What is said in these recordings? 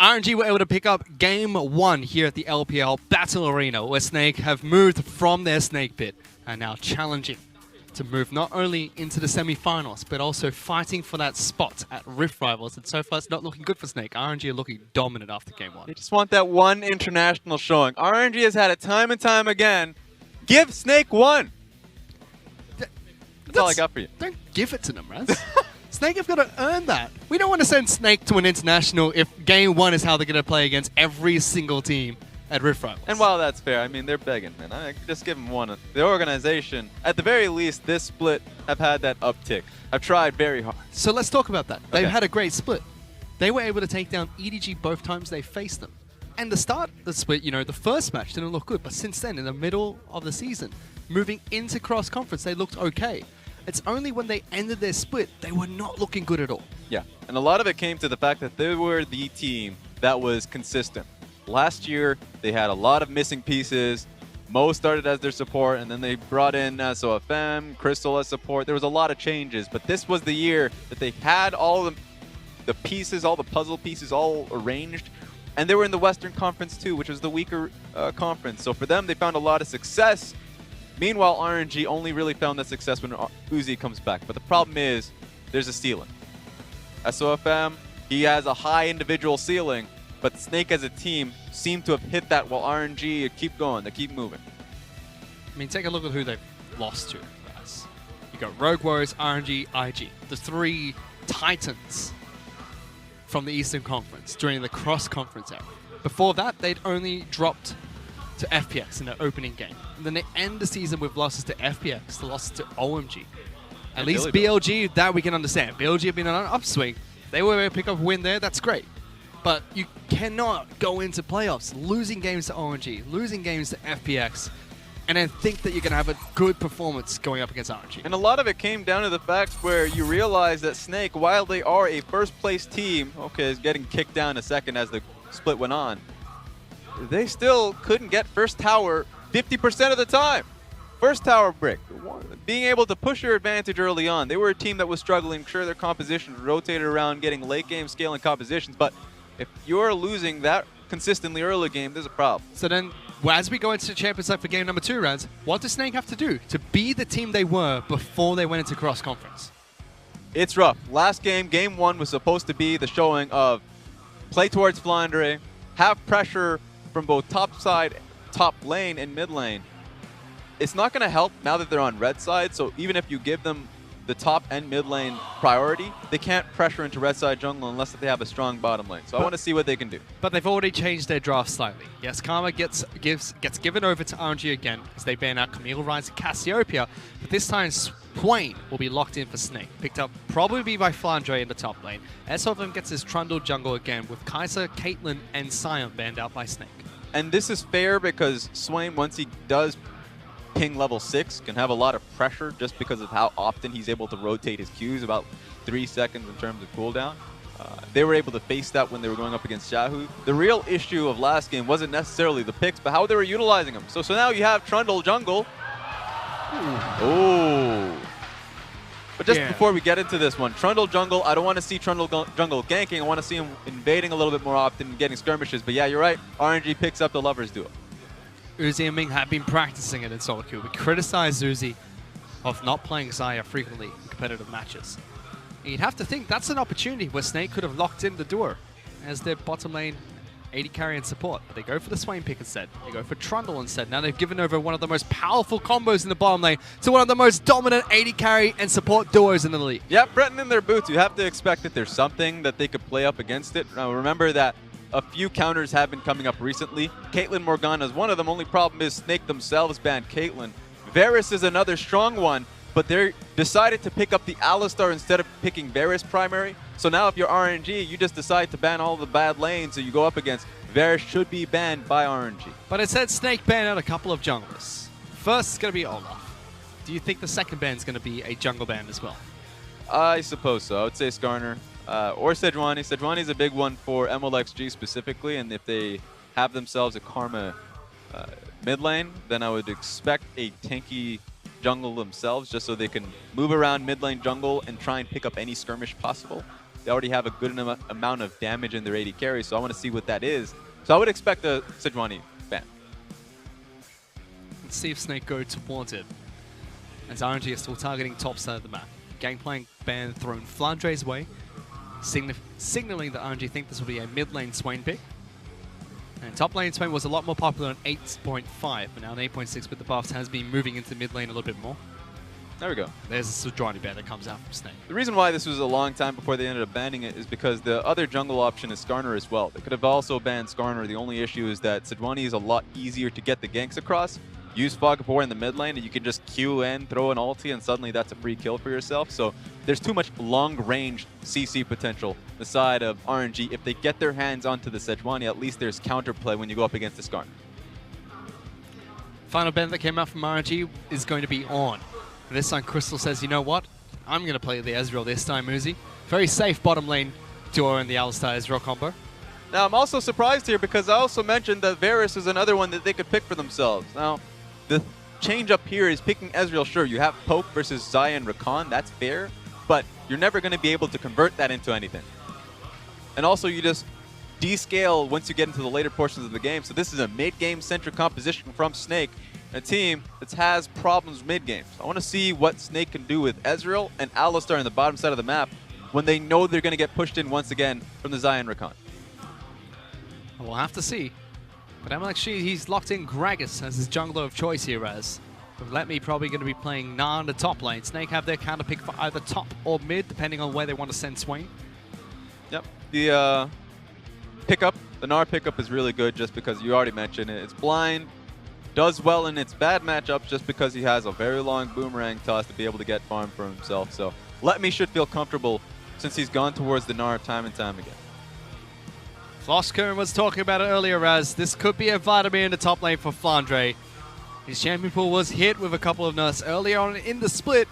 RNG were able to pick up Game 1 here at the LPL Battle Arena, where Snake have moved from their Snake Pit and now challenging to move not only into the semi-finals, but also fighting for that spot at Rift Rivals. And so far, it's not looking good for Snake. RNG are looking dominant after Game 1. They just want that one international showing. RNG has had it time and time again. Give Snake one. That's all I got for you. Don't give it to them, Raz. Snake have got to earn that. We don't want to send Snake to an international if Game 1 is how they're going to play against every single team at Rift Rivals. And while that's fair, I mean, they're begging, man. I just give them one. The organization, at the very least, this split have had that uptick. I've tried very hard. So let's talk about that. They've Okay. had a great split. They were able to take down EDG both times they faced them. And the start of the split, you know, the first match didn't look good, but since then, in the middle of the season, moving into cross-conference, they looked okay. It's only when they ended their split, they were not looking good at all. Yeah, and a lot of it came to the fact that they were the team that was consistent. Last year, they had a lot of missing pieces. Mo started as their support, and then they brought in SOFM, Crystal as support. There was a lot of changes, but this was the year that they had all the pieces, all the puzzle pieces all arranged, and they were in the Western Conference too, which was the weaker conference. So for them, they found a lot of success. Meanwhile, RNG only really found that success when Uzi comes back. But the problem is, there's a ceiling. SOFM, he has a high individual ceiling, but Snake as a team seem to have hit that while RNG keep going, they keep moving. I mean, take a look at who they've lost to, guys. You got Rogue Warriors, RNG, IG. The three titans from the Eastern Conference during the cross-conference era. Before that, they'd only dropped to FPX in their opening game. And then they end the season with losses to FPX, the losses to OMG. At least BLG, that we can understand. BLG have been on an upswing. They were able to pick up a win there, that's great. But you cannot go into playoffs losing games to OMG, losing games to FPX, and then think that you're going to have a good performance going up against RNG. And a lot of it came down to the fact where you realize that Snake, while they are a first-place team, okay, is getting kicked down a second as the split went on, they still couldn't get first tower 50% of the time. First tower brick. Being able to push your advantage early on. They were a team that was struggling. Sure, their composition rotated around getting late game scaling compositions, but if you're losing that consistently early game, there's a problem. So then, as we go into the Champions League for game number 2, Raz, what does Snake have to do to be the team they were before they went into cross-conference? It's rough. Last game, game 1, was supposed to be the showing of play towards Flandre, have pressure from both top side, top lane, and mid lane. It's not going to help now that they're on red side, so even if you give them the top and mid lane priority, they can't pressure into red side jungle unless they have a strong bottom lane. So I want to see what they can do. But they've already changed their draft slightly. Yes, Karma gets given over to RNG again as they ban out Camille, Rise, and Cassiopeia, but this time Swain will be locked in for Snake. Picked up probably by Flandre in the top lane. SOFM gets his Trundle jungle again with Kai'Sa, Caitlyn, and Sion banned out by Snake. And this is fair because Swain, once he does ping level 6, can have a lot of pressure just because of how often he's able to rotate his Qs, about 3 seconds in terms of cooldown. They were able to face that when they were going up against Shahu. The real issue of last game wasn't necessarily the picks, but how they were utilizing them. So now you have Trundle jungle. Oh. But just before we get into this one, Trundle jungle, I don't want to see Trundle jungle ganking. I want to see him invading a little bit more often and getting skirmishes. But yeah, you're right. RNG picks up the lovers duo. Uzi and Ming have been practicing it in solo queue. We criticize Uzi of not playing Xayah frequently in competitive matches. And you'd have to think that's an opportunity where Snake could have locked in the duo as their bottom lane AD carry and support. But they go for the Swain pick instead. They go for Trundle instead. Now they've given over one of the most powerful combos in the bottom lane to one of the most dominant AD carry and support duos in the league. Yeah, Breton in their boots. You have to expect that there's something that they could play up against it. Now remember that a few counters have been coming up recently. Caitlyn Morgana is one of them. Only problem is Snake themselves banned Caitlyn. Varus is another strong one, but they decided to pick up the Alistar instead of picking Varus primary. So now if you're RNG, you just decide to ban all the bad lanes that you go up against. Varus should be banned by RNG. But it said Snake banned out a couple of junglers. First is going to be Olaf. Do you think the second ban is going to be a jungle ban as well? I suppose so. I would say Skarner. Or Sejuani. Sejuani is a big one for MLXG specifically, and if they have themselves a Karma mid lane, then I would expect a tanky jungle themselves, just so they can move around mid lane jungle and try and pick up any skirmish possible. They already have a good amount of damage in their AD carry, so I want to see what that is. So I would expect a Sejuani ban. Let's see if Snake go towards it, as RNG is still targeting top side of the map. Gangplank ban thrown FLICKR's way, signaling that RNG think this will be a mid lane Swain pick. And top lane Swain was a lot more popular on 8.5, but now on 8.6 with the buffs has been moving into mid lane a little bit more. There we go. There's a Sejuani ban that comes out from Snake. The reason why this was a long time before they ended up banning it is because the other jungle option is Skarner as well. They could have also banned Skarner. The only issue is that Sejuani is a lot easier to get the ganks across. Use Fog of War in the mid lane, and you can just Q in, throw an ulti, and suddenly that's a free kill for yourself. So there's too much long-range CC potential the side of RNG. If they get their hands onto the Sejuani, at least there's counterplay when you go up against the Skarner. Final ban that came out from RNG is going to be on. This time Crystal says, you know what? I'm going to play the Ezreal this time, Uzi. Very safe bottom lane duo in the Alistar Ezreal combo. Now, I'm also surprised here because I also mentioned that Varus is another one that they could pick for themselves. Now, the change up here is picking Ezreal. Sure, you have Poke versus Xayah and Rakan. That's fair. But you're never going to be able to convert that into anything. And also, you just descale once you get into the later portions of the game. So this is a mid-game centric composition from Snake, a team that has problems mid-game. So I want to see what Snake can do with Ezreal and Alistar on the bottom side of the map when they know they're going to get pushed in once again from the Xayah and Rakan. We'll have to see. But MLXG, he's locked in Gragas as his jungler of choice here, as Let Me probably going to be playing Gnar in the top lane. Snake have their counter pick for either top or mid, depending on where they want to send Swain. Yep. The pickup, the Gnar pickup is really good just because you already mentioned it. It's blind, does well in its bad matchups just because he has a very long boomerang toss to be able to get farm for himself. So Let Me should feel comfortable since he's gone towards the Gnar time and time again. FLICKR was talking about it earlier, as this could be a Vladimir in the top lane for FLICKR. His champion pool was hit with a couple of nerfs earlier on in the split.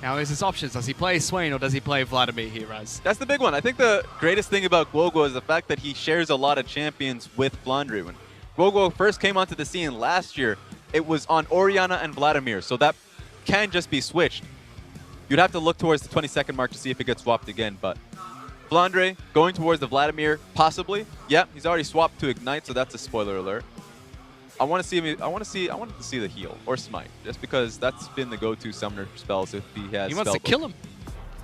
Now here's his options. Does he play Swain or does he play Vladimir here, Raz? That's the big one. I think the greatest thing about Guoguo is the fact that he shares a lot of champions with FLICKR. When Guoguo first came onto the scene last year, it was on Orianna and Vladimir, so that can just be switched. You'd have to look towards the 20-second mark to see if it gets swapped again, but FLICKR going towards the Vladimir, possibly. Yeah, he's already swapped to Ignite, so that's a spoiler alert. I want to see the heal or Smite, just because that's been the go-to summoner spells if he has. He wants to kill him.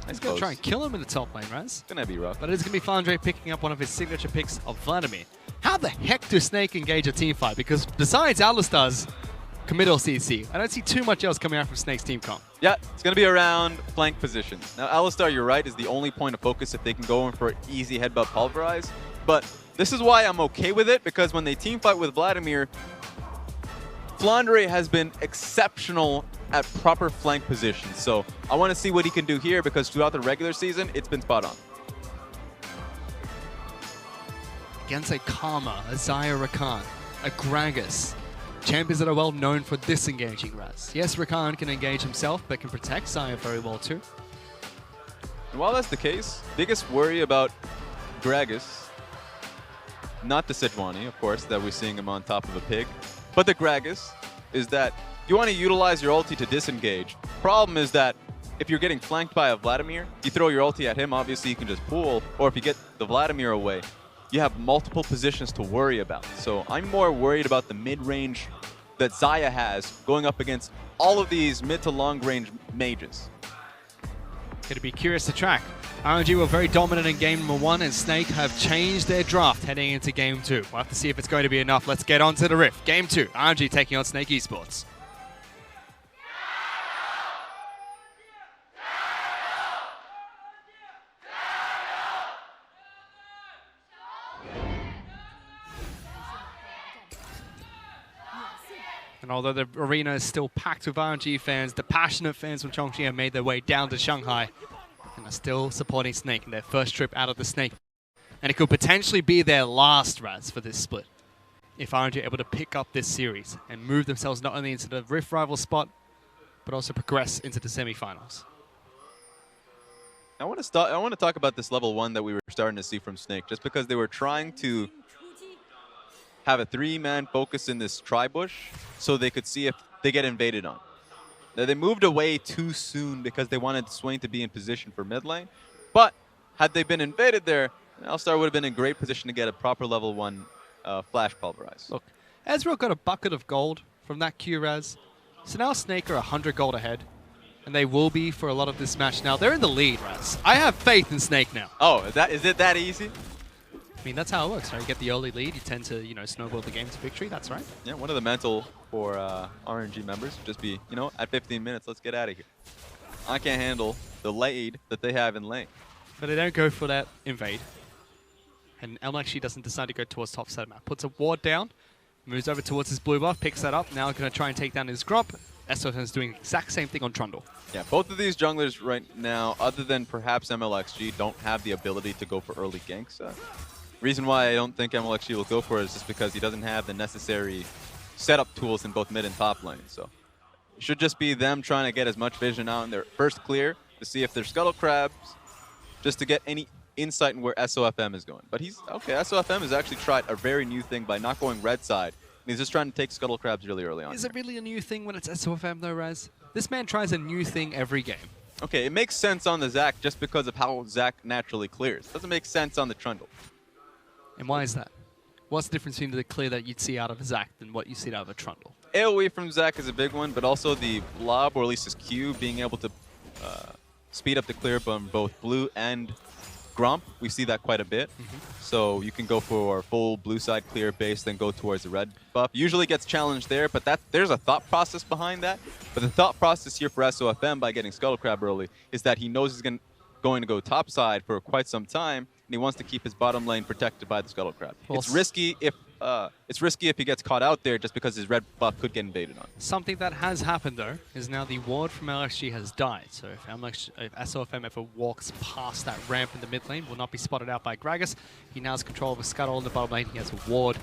He's going to suppose. try and kill him in the top lane, Raz. It's gonna be rough. But it's going to be FLICKR picking up one of his signature picks of Vladimir. How the heck do Snake engage a team fight? Because besides Alistar's committal CC, I don't see too much else coming out from Snake's team comp. Yeah, it's going to be around flank positions. Now, Alistar, you're right, is the only point of focus if they can go in for an easy headbutt pulverize. But this is why I'm okay with it, because when they team fight with Vladimir, FLICKR has been exceptional at proper flank positions. So I want to see what he can do here, because throughout the regular season, it's been spot on. Against a Karma, a Xayah Rakan, a Gragas. Champions that are well known for disengaging, Raz. Yes, Rakan can engage himself, but can protect Xayah very well too. And while that's the case, biggest worry about Gragas, not the Sejuani, of course, that we're seeing him on top of a pig, but the Gragas, is that you want to utilize your ulti to disengage. Problem is that if you're getting flanked by a Vladimir, you throw your ulti at him, obviously you can just pull, or if you get the Vladimir away, you have multiple positions to worry about. So I'm more worried about the mid-range that Xayah has going up against all of these mid to long-range mages. Going to be curious to track. RNG were very dominant in game number 1, and Snake have changed their draft heading into game 2. We'll have to see if it's going to be enough. Let's get on to the rift. Game 2, RNG taking on Snake Esports. And although the arena is still packed with RNG fans, the passionate fans from Chongqing have made their way down to Shanghai and are still supporting Snake in their first trip out of the Snake. And it could potentially be their last, Raz, for this split, if RNG are able to pick up this series and move themselves not only into the Rift rival spot, but also progress into the semifinals. I want to talk about this level 1 that we were starting to see from Snake, just because they were trying to have a 3-man focus in this tri-bush so they could see if they get invaded on. Now, they moved away too soon because they wanted Swain to be in position for mid lane, But had they been invaded there, L-Star would have been in great position to get a proper level 1 flash pulverize. Look, Ezreal got a bucket of gold from that Q-Raz. So now Snake are 100 gold ahead. And they will be for a lot of this match now. They're in the lead, Raz. I have faith in Snake now. Oh, is it that easy? I mean, that's how it works, right? You get the early lead, you tend to, snowball the game to victory. That's right. Yeah, one of the mental for RNG members would just be, at 15 minutes, let's get out of here. I can't handle the lead that they have in lane. But they don't go for that invade. And Elm actually doesn't decide to go towards top side of the map. Puts a ward down, moves over towards his blue buff, picks that up. Now going to try and take down his Gromp. SOFM is doing the exact same thing on Trundle. Yeah, both of these junglers right now, other than perhaps MLXG, don't have the ability to go for early ganks. Reason why I don't think MLXG will go for it is just because he doesn't have the necessary setup tools in both mid and top lane. So it should just be them trying to get as much vision out in their first clear to see if they're Scuttle Crabs, just to get any insight in where SOFM is going. But SOFM has actually tried a very new thing by not going red side. He's just trying to take Scuttle Crabs really early on. Is it really a new thing when it's SOFM though, Raz? This man tries a new thing every game. Okay, it makes sense on the Zac just because of how Zac naturally clears. It doesn't make sense on the Trundle. And why is that? What's the difference between the clear that you'd see out of a Zac than what you see out of a Trundle? AoE from Zac is a big one, but also the blob, or at least his Q, being able to speed up the clear from both blue and Gromp. We see that quite a bit. So you can go for full blue side clear base, then go towards the red buff. Usually gets challenged there, but there's a thought process behind that. But the thought process here for SOFM by getting Scuttle Crab early is that he knows he's going to go top side for quite some time, and he wants to keep his bottom lane protected by the Scuttle Crab. Well, it's risky if he gets caught out there just because his red buff could get invaded on. Something that has happened though is now the ward from LXG has died. So if SOFM ever walks past that ramp in the mid lane, will not be spotted out by Gragas. He now has control of a Scuttle in the bottom lane. He has a ward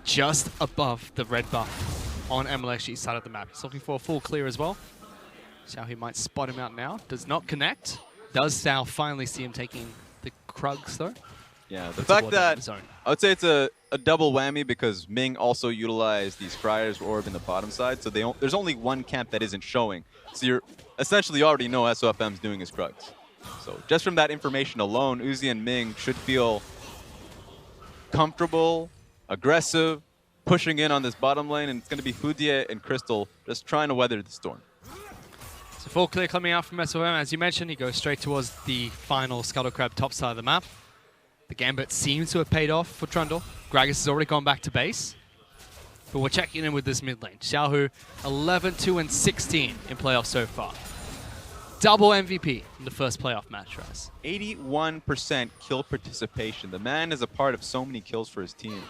just above the red buff on MLXG's side of the map. He's looking for a full clear as well. So he might spot him out now. Does not connect. Does Sal finally see him taking the Krugs though? Yeah, the fact that I would say it's a double whammy because Ming also utilized the Scryer's Orb in the bottom side, so there's only one camp that isn't showing. So you essentially already know SOFM's doing his Krugs. So just from that information alone, Uzi and Ming should feel comfortable, aggressive, pushing in on this bottom lane, and it's going to be Fudia and Crystal just trying to weather the storm. So full clear coming out from SOFM. As you mentioned, he goes straight towards the final Scuttle Crab top side of the map. The Gambit seems to have paid off for Trundle. Gragas has already gone back to base. But we're checking in with this mid lane. Xiaohu, 11-2-16 in playoffs so far. Double MVP in the first playoff match, Raz. 81% kill participation. The man is a part of so many kills for his team.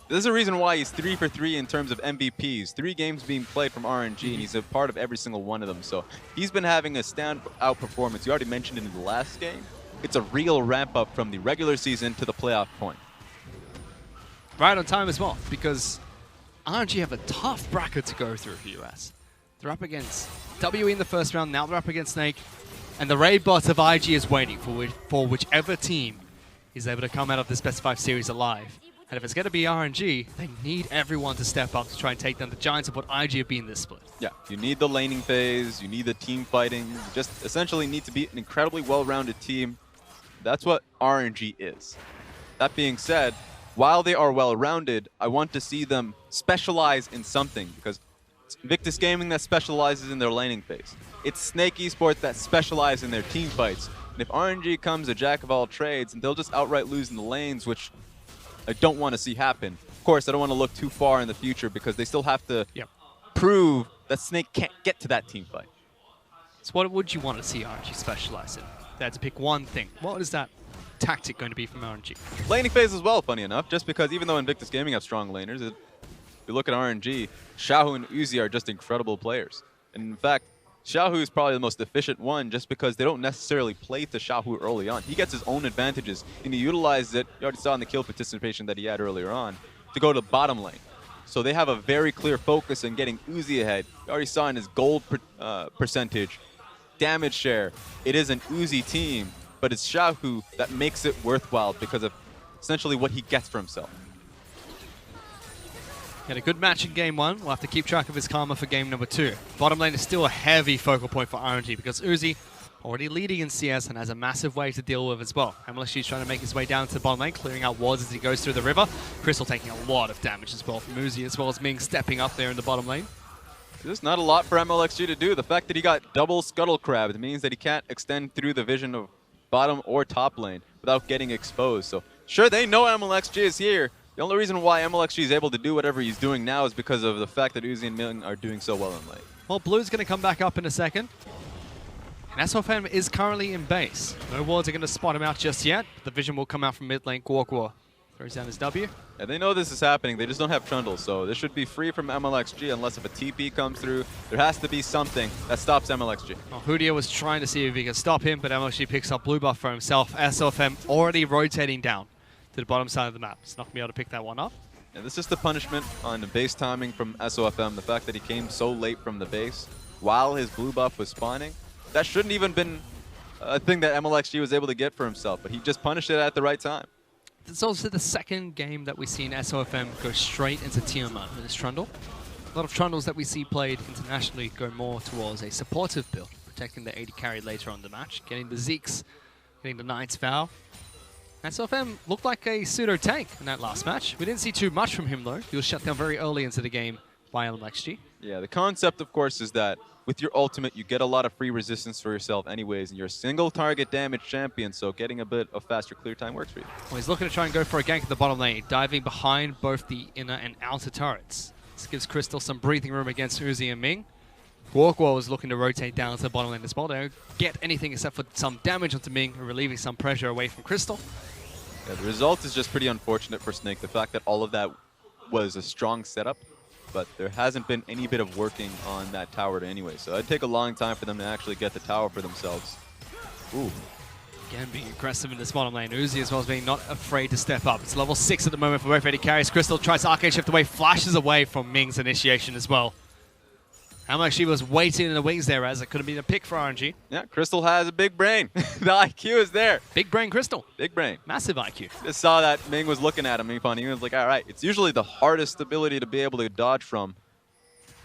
There's a reason why he's 3 for 3 in terms of MVPs. 3 games being played from RNG, and he's a part of every single one of them. So he's been having a standout performance. You already mentioned it in the last game. It's a real ramp up from the regular season to the playoff point. Right on time as well, because RNG have a tough bracket to go through for US. They're up against WE in the first round, now they're up against Snake, and the raid bot of IG is waiting for whichever team is able to come out of this best 5 series alive. And if it's going to be RNG, they need everyone to step up to try and take down the Giants of what IG have been this split. Yeah, you need the laning phase, you need the team fighting, you just essentially need to be an incredibly well-rounded team. That's what RNG is. That being said, while they are well-rounded, I want to see them specialize in something, because it's Invictus Gaming that specializes in their laning phase. It's Snake Esports that specialize in their team fights. And if RNG comes a jack of all trades, and they'll just outright lose in the lanes, which I don't want to see happen. Of course, I don't want to look too far in the future because they still have to prove that Snake can't get to that team fight. So what would you want to see RNG specialize in? They had to pick one thing. What is that tactic going to be from RNG? Laning phase as well, funny enough, just because even though Invictus Gaming have strong laners, if you look at RNG, Xiaohu and Uzi are just incredible players. And in fact, Xiaohu is probably the most efficient one just because they don't necessarily play to Xiaohu early on. He gets his own advantages, and he utilizes it, you already saw in the kill participation that he had earlier on, to go to the bottom lane. So they have a very clear focus on getting Uzi ahead. You already saw in his gold percentage, damage share. It is an Uzi team, but it's Xiaohu that makes it worthwhile because of essentially what he gets for himself. He had a good match in game 1. We'll have to keep track of his karma for game number 2. Bottom lane is still a heavy focal point for RNG because Uzi already leading in CS and has a massive wave to deal with as well. MLSG is trying to make his way down to the bottom lane, clearing out wards as he goes through the river. Crystal taking a lot of damage as well from Uzi, as well as Ming stepping up there in the bottom lane. There's not a lot for MLXG to do. The fact that he got double scuttle crabbed means that he can't extend through the vision of bottom or top lane without getting exposed. So sure, they know MLXG is here. The only reason why MLXG is able to do whatever he's doing now is because of the fact that Uzi and Ming are doing so well in lane. Well, Blue's going to come back up in a second. And SOFM is currently in base. No wards are going to spot him out just yet. The vision will come out from mid lane. Gwagwa throws down his W. Yeah, they know this is happening. They just don't have Trundle, so this should be free from MLXG unless if a TP comes through. There has to be something that stops MLXG. Well, Hoodia was trying to see if he could stop him, but MLXG picks up blue buff for himself. SOFM already rotating down to the bottom side of the map. He's not going to be able to pick that one up. And this is the punishment on the base timing from SOFM. The fact that he came so late from the base while his blue buff was spawning. That shouldn't even been a thing that MLXG was able to get for himself, but he just punished it at the right time. It's also the second game that we've seen SOFM go straight into tier mode with his Trundle. A lot of Trundles that we see played internationally go more towards a supportive build, protecting the 80 carry later on the match, getting the Zeeks, getting the Knight's Vow. SOFM looked like a pseudo-tank in that last match. We didn't see too much from him though. He was shut down very early into the game by MLXG. Yeah, the concept of course is that with your ultimate, you get a lot of free resistance for yourself anyways, and you're a single target damage champion, so getting a bit of faster clear time works for you. Well, he's looking to try and go for a gank at the bottom lane, diving behind both the inner and outer turrets. This gives Crystal some breathing room against Uzi and Ming. Guokwo is looking to rotate down to the bottom lane as well. They don't get anything except for some damage onto Ming, relieving some pressure away from Crystal. Yeah, the result is just pretty unfortunate for Snake. The fact that all of that was a strong setup, but there hasn't been any bit of working on that tower anyway. So it'd take a long time for them to actually get the tower for themselves. Ooh. Again, being aggressive in this bottom lane. Uzi as well as being not afraid to step up. It's level 6 at the moment for both AD carries. Crystal tries to arcade shift away, flashes away from Ming's initiation as well. How much she was waiting in the wings there, as it could have been a pick for RNG. Yeah, Crystal has a big brain. The IQ is there. Big brain Crystal. Big brain. Massive IQ. Just saw that Ming was looking at him. He was like, all right, it's usually the hardest ability to be able to dodge from.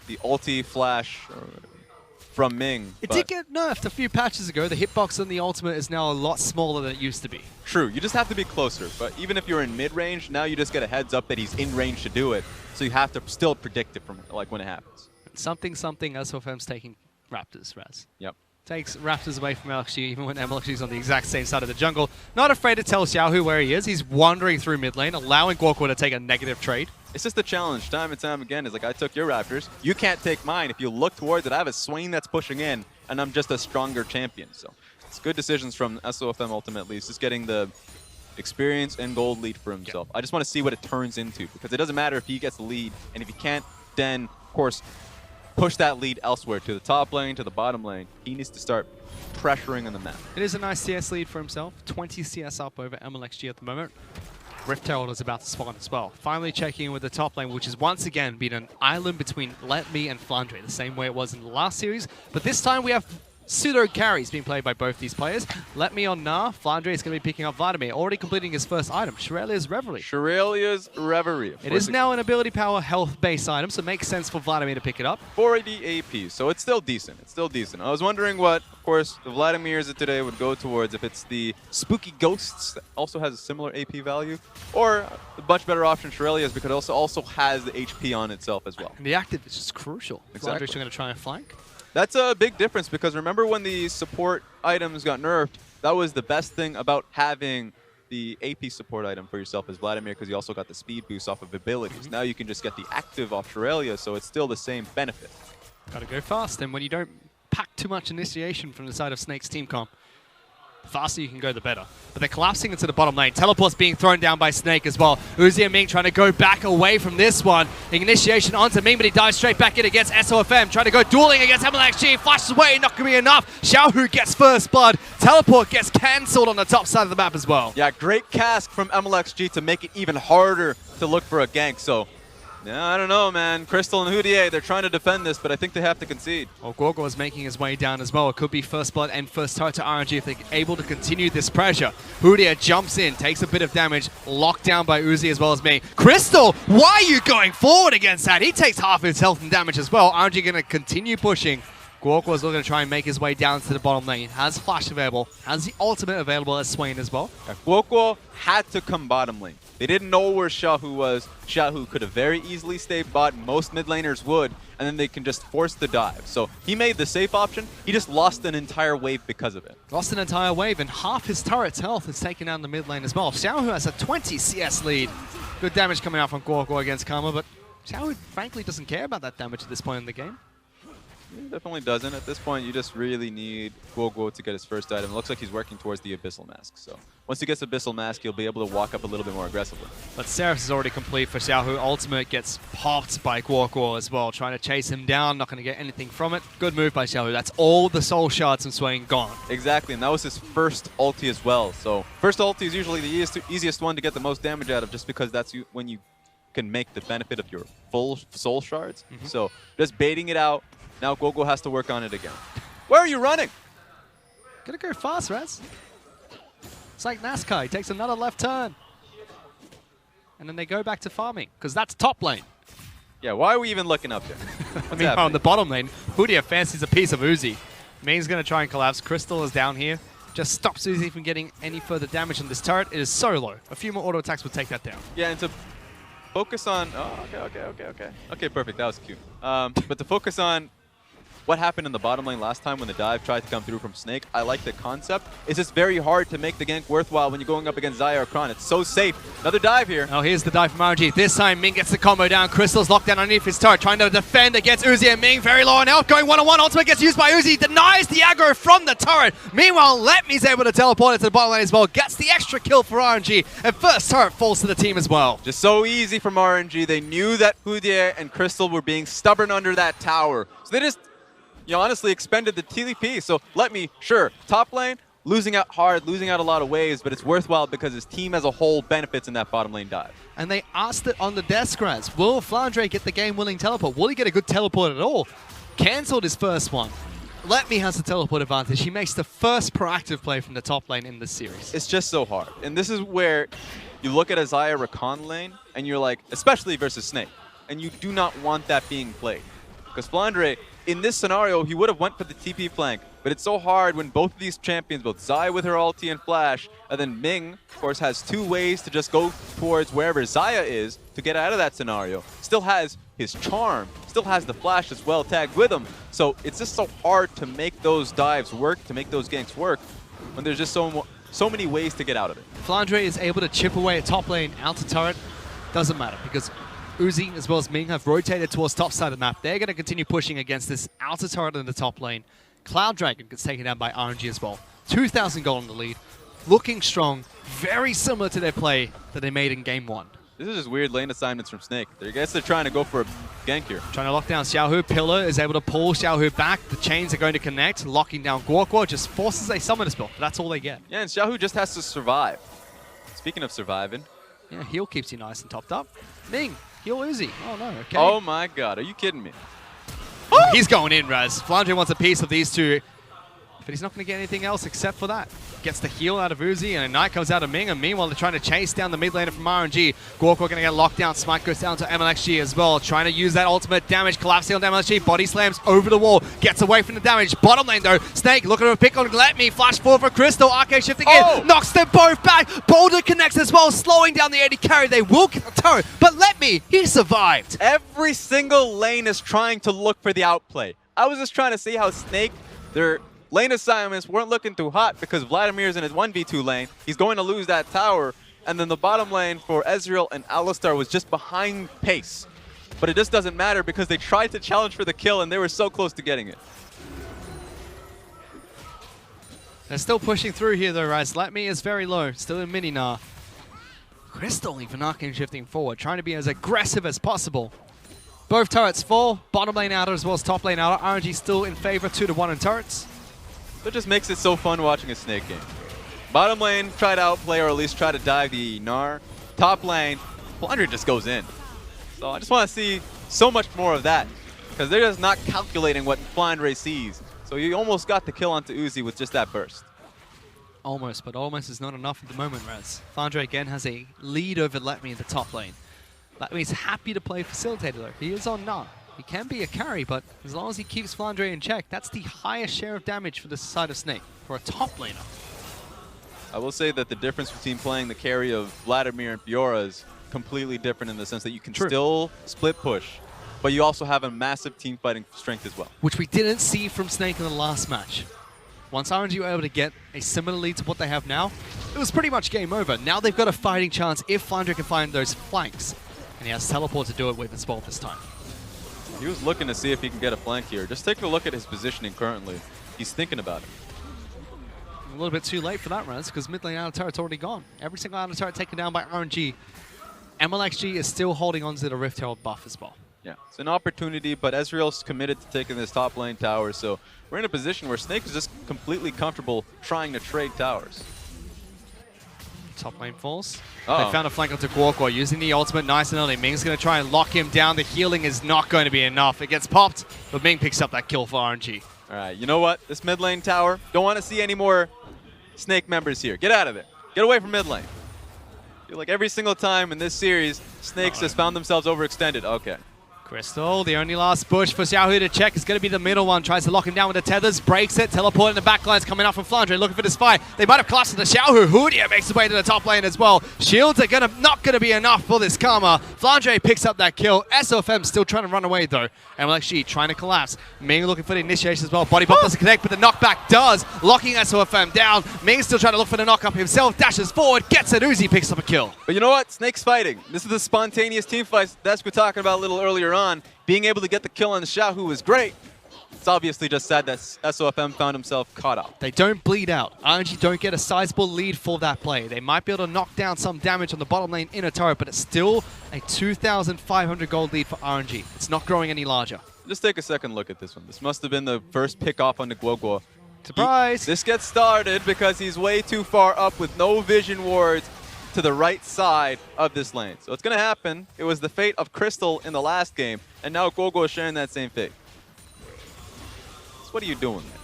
The ulti flash from Ming. It did get nerfed a few patches ago. The hitbox on the ultimate is now a lot smaller than it used to be. True, you just have to be closer. But even if you're in mid-range, now you just get a heads up that he's in range to do it. So you have to still predict it from like when it happens. Something SOFM's taking Raptors, Raz. Yep. Takes Raptors away from MLXG, even when MLXG's on the exact same side of the jungle. Not afraid to tell Xiaohu where he is. He's wandering through mid lane, allowing Guokwo to take a negative trade. It's just a challenge time and time again. It's like, I took your Raptors. You can't take mine. If you look towards it, I have a Swain that's pushing in, and I'm just a stronger champion. So it's good decisions from SOFM ultimately. It's just getting the experience and gold lead for himself. Yep. I just want to see what it turns into, because it doesn't matter if he gets the lead, and if he can't, then, of course, push that lead elsewhere, to the top lane, to the bottom lane. He needs to start pressuring on the map. It is a nice CS lead for himself. 20 CS up over MLXG at the moment. Rift Herald is about to spawn as well. Finally checking in with the top lane, which has once again been an island between Let Me and Flandre, the same way it was in the last series. But this time we have pseudo carries being played by both these players. Let Me on Gnar. Flandre is going to be picking up Vladimir, already completing his first item, Shirelia's Reverie. Shirelia's Reverie. It is now an ability power health-based item, so it makes sense for Vladimir to pick it up. 480 AP, so it's still decent. It's still decent. I was wondering what, of course, the Vladimir's of today would go towards, if it's the Spooky Ghosts that also has a similar AP value, or the much better option Shirelia's, because it also has the HP on itself as well. And the active is just crucial. Exactly. Flandre's going to try and flank. That's a big difference, because remember when the support items got nerfed, that was the best thing about having the AP support item for yourself as Vladimir, because you also got the speed boost off of abilities. Now you can just get the active off Shirelia, so it's still the same benefit. Gotta go fast, and when you don't pack too much initiation from the side of Snake's team comp, the faster you can go, the better. But they're collapsing into the bottom lane. Teleport's being thrown down by Snake as well. Uzi and Ming trying to go back away from this one. Initiation onto Ming, but he dives straight back in against SOFM. Trying to go dueling against MLXG. Flashes away, not going to be enough. Xiaohu gets first blood. Teleport gets cancelled on the top side of the map as well. Yeah, great cask from MLXG to make it even harder to look for a gank. So, yeah, I don't know, man. Crystal and Houdier, they're trying to defend this, but I think they have to concede. Well, Gorgo is making his way down as well. It could be first blood and first turret to RNG if they're able to continue this pressure. Houdier jumps in, takes a bit of damage, locked down by Uzi as well as me. Crystal, why are you going forward against that? He takes half his health and damage as well. RNG going to continue pushing. Guoguo's looking to try and make his way down to the bottom lane. Has Flash available, has the ultimate available as Swain as well. Yeah, Guoguo had to come bottom lane. They didn't know where Xiaohu was. Xiaohu could have very easily stayed bot. Most mid laners would, and then they can just force the dive. So he made the safe option. He just lost an entire wave because of it. Lost an entire wave, and half his turret's health is taken down the mid lane as well. Xiaohu has a 20 CS lead. Good damage coming out from Guoguo against Karma, but Xiaohu frankly doesn't care about that damage at this point in the game. He definitely doesn't. At this point, you just really need Guoguo to get his first item. It looks like he's working towards the Abyssal Mask. So once he gets Abyssal Mask, he'll be able to walk up a little bit more aggressively. But Seraph is already complete for Xiaohu. Ultimate gets popped by Guoguo as well, trying to chase him down. Not going to get anything from it. Good move by Xiaohu. That's all the soul shards from Swain gone. Exactly, and that was his first ulti as well. So first ulti is usually the easiest one to get the most damage out of, just because that's when you can make the benefit of your full soul shards. So just baiting it out. Now Guoguo has to work on it again. Where are you running? Gonna go fast, Raz. It's like NASCAR. He takes another left turn. And then they go back to farming, because that's top lane. Yeah, why are we even looking up there? I mean, on the bottom lane, Hudia fancies a piece of Uzi. Main's gonna try and collapse. Crystal is down here. Just stops Uzi from getting any further damage on this turret. It is so low. A few more auto attacks would take that down. Yeah, and to focus on... Oh, okay. Okay, perfect. That was cute. But to focus on what happened in the bottom lane last time when the dive tried to come through from Snake, I like the concept. It's just very hard to make the gank worthwhile when you're going up against Xayah or Kron. It's so safe. Another dive here. Oh, here's the dive from RNG. This time, Ming gets the combo down. Crystal's locked down underneath his turret, trying to defend against Uzi and Ming. Very low on health, going one-on-one. Ultimate gets used by Uzi, denies the aggro from the turret. Meanwhile, Letme's able to teleport it to the bottom lane as well. Gets the extra kill for RNG, and first turret falls to the team as well. Just so easy from RNG. They knew that Hudia and Crystal were being stubborn under that tower. So they just... honestly expended the TP, so sure, top lane, losing out hard, losing out a lot of waves, but it's worthwhile because his team as a whole benefits in that bottom lane dive. And they asked it on the desk, Raz. Will Flandre get the game-winning teleport? Will he get a good teleport at all? Cancelled his first one. Letme has the teleport advantage. He makes the first proactive play from the top lane in this series. It's just so hard. And this is where you look at a Xayah Rakan lane, and you're like, especially versus Snake, and you do not want that being played. Because Flandre, in this scenario, he would have went for the TP flank, but it's so hard when both of these champions, both Xayah with her ulti and Flash, and then Ming, of course, has two ways to just go towards wherever Xayah is to get out of that scenario. Still has his charm, still has the Flash as well tagged with him. So it's just so hard to make those dives work, to make those ganks work, when there's just so many ways to get out of it. Flandre is able to chip away at top lane, out to turret. Doesn't matter, because Uzi as well as Ming have rotated towards top side of the map. They're going to continue pushing against this outer turret in the top lane. Cloud Dragon gets taken down by RNG as well. 2,000 gold in the lead. Looking strong. Very similar to their play that they made in game one. This is just weird lane assignments from Snake. I guess they're trying to go for a gank here. Trying to lock down Xiaohu. Pillar is able to pull Xiaohu back. The chains are going to connect. Locking down Guoguo just forces a summoner spell. That's all they get. Yeah, and Xiaohu just has to survive. Speaking of surviving. Yeah, heal keeps you nice and topped up. Ming. Heal Uzi. Oh, no. Okay. Oh, my God. Are you kidding me? He's going in, Raz. Flandre wants a piece of these two, but he's not going to get anything else except for that. Gets the heal out of Uzi, and a knight comes out of Ming, and meanwhile, they're trying to chase down the mid laner from RNG. Guoguo going to get locked down. Smite goes down to MLXG as well, trying to use that ultimate damage. Collapse on MLXG. Body slams over the wall. Gets away from the damage. Bottom lane, though. Snake looking to pick on Letme. Flash forward for Crystal. Arcade shifting in. Knocks them both back. Boulder connects as well, slowing down the AD carry. They will get the turret, but Letme, he survived. Every single lane is trying to look for the outplay. I was just trying to see how Snake, their lane assignments weren't looking too hot because Vladimir's in his 1v2 lane. He's going to lose that tower. And then the bottom lane for Ezreal and Alistar was just behind pace. But it just doesn't matter because they tried to challenge for the kill and they were so close to getting it. They're still pushing through here though, Raz. Letme is very low, still in mini-Gnar. Crystal even arcane shifting forward, trying to be as aggressive as possible. Both turrets full, bottom lane outer as well as top lane outer. RNG still in favor, 2-1 in turrets. That just makes it so fun watching a Snake game. Bottom lane, try to outplay or at least try to dive the Gnar. Top lane, Flandre just goes in. So I just want to see so much more of that because they're just not calculating what Flandre sees. So you almost got the kill onto Uzi with just that burst. Almost, but almost is not enough at the moment, Raz. Flandre again has a lead over Letme in the top lane. Letme's happy to play facilitator though. He is on Gnar. He can be a carry, but as long as he keeps FLICKR in check, that's the highest share of damage for this side of Snake, for a top laner. I will say that the difference between playing the carry of Vladimir and Fiora is completely different in the sense that you can still split push, but you also have a massive team fighting strength as well. Which we didn't see from Snake in the last match. Once RNG were able to get a similar lead to what they have now, it was pretty much game over. Now they've got a fighting chance if FLICKR can find those flanks. And he has teleport to do it with as well this time. He was looking to see if he can get a flank here. Just take a look at his positioning currently. He's thinking about it. A little bit too late for that, Raz, because mid lane outer turret's already gone. Every single outer turret taken down by RNG. MLXG is still holding on to the Rift Herald buff as well. Yeah, it's an opportunity, but Ezreal's committed to taking this top lane tower, so we're in a position where Snake is just completely comfortable trying to trade towers. Top lane falls. Uh-oh. They found a flank onto Guokguo using the ultimate nice and early. Ming's going to try and lock him down. The healing is not going to be enough. It gets popped, but Ming picks up that kill for RNG. All right, you know what? This mid lane tower, don't want to see any more Snake members here. Get out of there. Get away from mid lane. I feel like every single time in this series, Snakes just found themselves overextended. Okay. Crystal, the only last push for Xiaohu to check is going to be the middle one. Tries to lock him down with the tethers, breaks it, teleport in the back lines coming up from FLICKR, looking for this fight. They might have clutched the Xiaohu. Hoodia makes his way to the top lane as well. Shields are not going to be enough for this Karma. FLICKR picks up that kill. SOFM still trying to run away though. And MLXG trying to collapse. Ming looking for the initiation as well. Body pop doesn't connect, but the knockback does. Locking SOFM down. Ming still trying to look for the knock up himself. Dashes forward, gets it. Uzi picks up a kill. But you know what? Snake's fighting. This is the spontaneous team fights that's we're talking about a little earlier on. Being able to get the kill on the Xiaohu was great. It's obviously just sad that SOFM found himself caught out. They don't bleed out. RNG don't get a sizable lead for that play. They might be able to knock down some damage on the bottom lane inner turret, but it's still a 2,500 gold lead for RNG. It's not growing any larger. Just take a second look at this one. This must have been the first pick off on the Guokguo. Surprise! This gets started because he's way too far up with no vision wards to the right side of this lane. So it's going to happen. It was the fate of Crystal in the last game, and now Guokguo is sharing that same fate. So what are you doing there?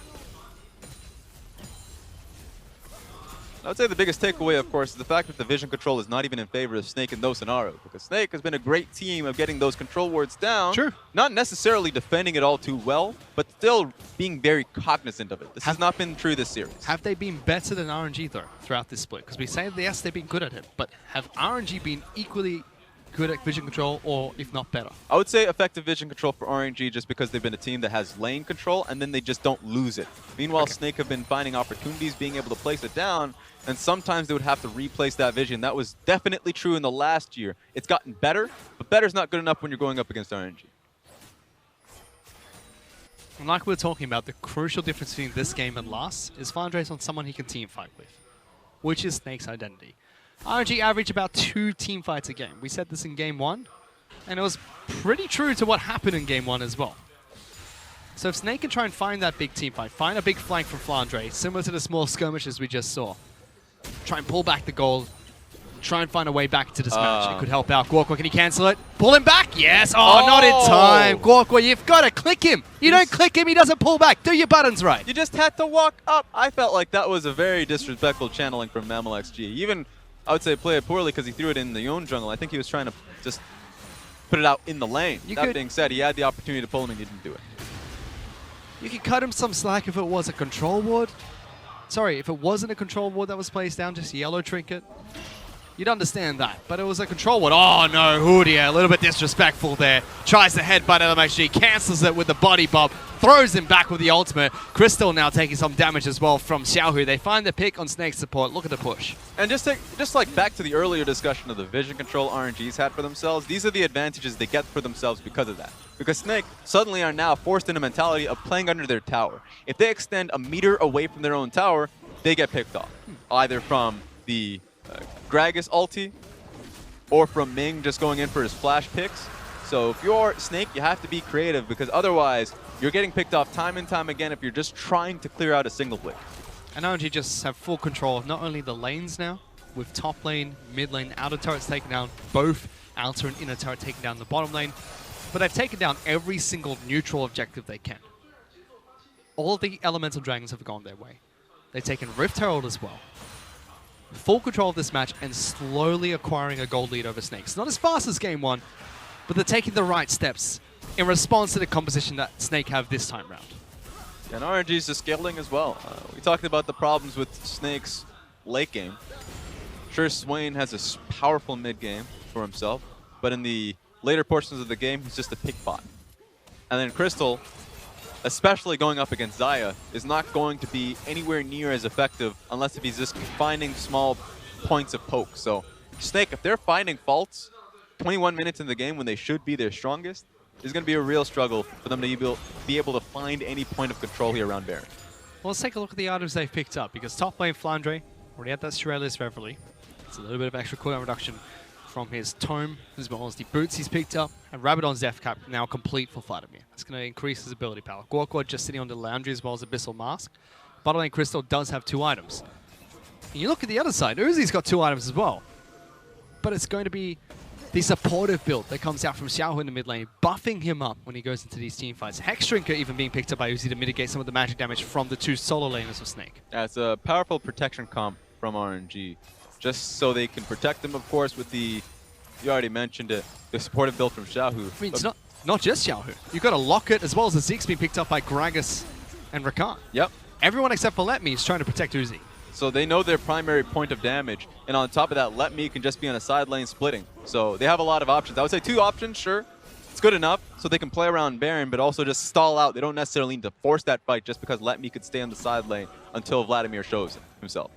I would say the biggest takeaway, of course, is the fact that the vision control is not even in favor of Snake in those scenarios, because Snake has been a great team of getting those control wards down. Sure. Not necessarily defending it all too well, but still being very cognizant of it. This has not been true this series. Have they been better than RNG, though, throughout this split? Because we say, yes, they've been good at it, but have RNG been equally good at vision control, or if not better? I would say effective vision control for RNG just because they've been a team that has lane control, and then they just don't lose it. Meanwhile, Snake have been finding opportunities, being able to place it down, and sometimes they would have to replace that vision. That was definitely true in the last year. It's gotten better, but better's not good enough when you're going up against RNG. And like we were talking about, the crucial difference between this game and last is FLICKR's on someone he can team fight with, which is Snake's identity. RNG averaged about 2 team fights a game. We said this in game 1, and it was pretty true to what happened in game 1 as well. So if Snake can try and find that big team fight, find a big flank from FLICKR, similar to the small skirmishes we just saw, try and pull back the goal, try and find a way back to this match. It could help out. Guokguo, can he cancel it? Pull him back? Yes! Oh, not in time! Guokguo, you've got to click him! You don't click him, he doesn't pull back. Do your buttons right. You just had to walk up. I felt like that was a very disrespectful channeling from MLXG. Even, I would say, play it poorly because he threw it in the own jungle. I think he was trying to just put it out in the lane. That being said, he had the opportunity to pull him and he didn't do it. You could cut him some slack if it was a control ward. Sorry, if it wasn't a control ward that was placed down, just yellow trinket. You'd understand that, but it was a control ward. Oh no, Hoodia, a little bit disrespectful there. Tries to headbutt LMXG, cancels it with the body bob, throws him back with the ultimate. Crystal now taking some damage as well from Xiaohu. They find the pick on Snake's support. Look at the push. And just like back to the earlier discussion of the vision control RNG's had for themselves, these are the advantages they get for themselves because of that. Because Snake suddenly are now forced in a mentality of playing under their tower. If they extend a meter away from their own tower, they get picked off. Either from the Gragas ulti, or from Ming just going in for his flash picks. So if you're Snake, you have to be creative because otherwise you're getting picked off time and time again if you're just trying to clear out a single blink. And RNG just have full control of not only the lanes now, with top lane, mid lane, outer turrets taken down, both outer and inner turret taken down the bottom lane, but they've taken down every single neutral objective they can. All of the elemental dragons have gone their way. They've taken Rift Herald as well. Full control of this match and slowly acquiring a gold lead over Snake. It's not as fast as game 1, but they're taking the right steps in response to the composition that Snake have this time round. And RNG is just scaling as well. We talked about the problems with Snake's late game. Sure, Swain has a powerful mid game for himself, but in the later portions of the game, he's just a pick bot. And then Crystal, especially going up against Xayah, is not going to be anywhere near as effective unless if he's just finding small points of poke. So Snake, if they're finding faults 21 minutes in the game when they should be their strongest, it's going to be a real struggle for them to be able to find any point of control here around Baron. Well, let's take a look at the items they've picked up, because top lane FLICKR already had that Shurelya's Reverie. It's a little bit of extra cooldown reduction from his Tome, as well as the boots he's picked up, and Rabadon's Death Cap now complete for Vladimir. That's going to increase his ability power. Gorkwa just sitting on the Landry as well as Abyssal Mask. Bottom lane Crystal does have 2 items. And you look at the other side, Uzi's got 2 items as well. But it's going to be the supportive build that comes out from Xiaohu in the mid lane, buffing him up when he goes into these team fights. Hexdrinker even being picked up by Uzi to mitigate some of the magic damage from the 2 solo laners of Snake. Yeah, it's a powerful protection comp from RNG. Just so they can protect them, of course, with the, you already mentioned it, the supportive build from Xiaohu. I mean, it's not just Xiaohu. You've got a Locket as well as a Zeke's being picked up by Gragas and Rakan. Yep. Everyone except for Let Me is trying to protect Uzi. So they know their primary point of damage, and on top of that, Let Me can just be on a side lane splitting. So they have a lot of options. I would say 2 options, sure. It's good enough, so they can play around Baron, but also just stall out. They don't necessarily need to force that fight just because Let Me could stay on the side lane until Vladimir shows himself.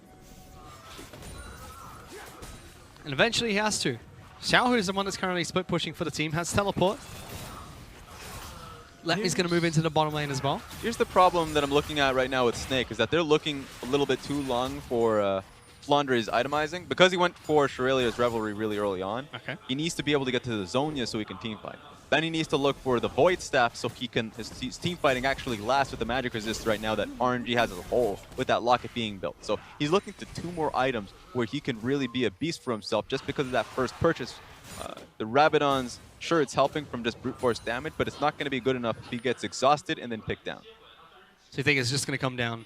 And eventually he has to. Xiaohu is the one that's currently split pushing for the team, has teleport. Let Me's going to move into the bottom lane as well. Here's the problem that I'm looking at right now with Snake, is that they're looking a little bit too long for FLICKR's itemizing. Because he went for Shurelya's Revelry really early on, he needs to be able to get to the Zhonya so he can teamfight. Then he needs to look for the Void Staff so he can his teamfighting actually lasts with the magic resist right now that RNG has as a whole with that Locket being built. So he's looking to 2 more items where he can really be a beast for himself just because of that first purchase. The Rabadons, sure, it's helping from just brute force damage, but it's not going to be good enough if he gets exhausted and then picked down. So you think it's just going to come down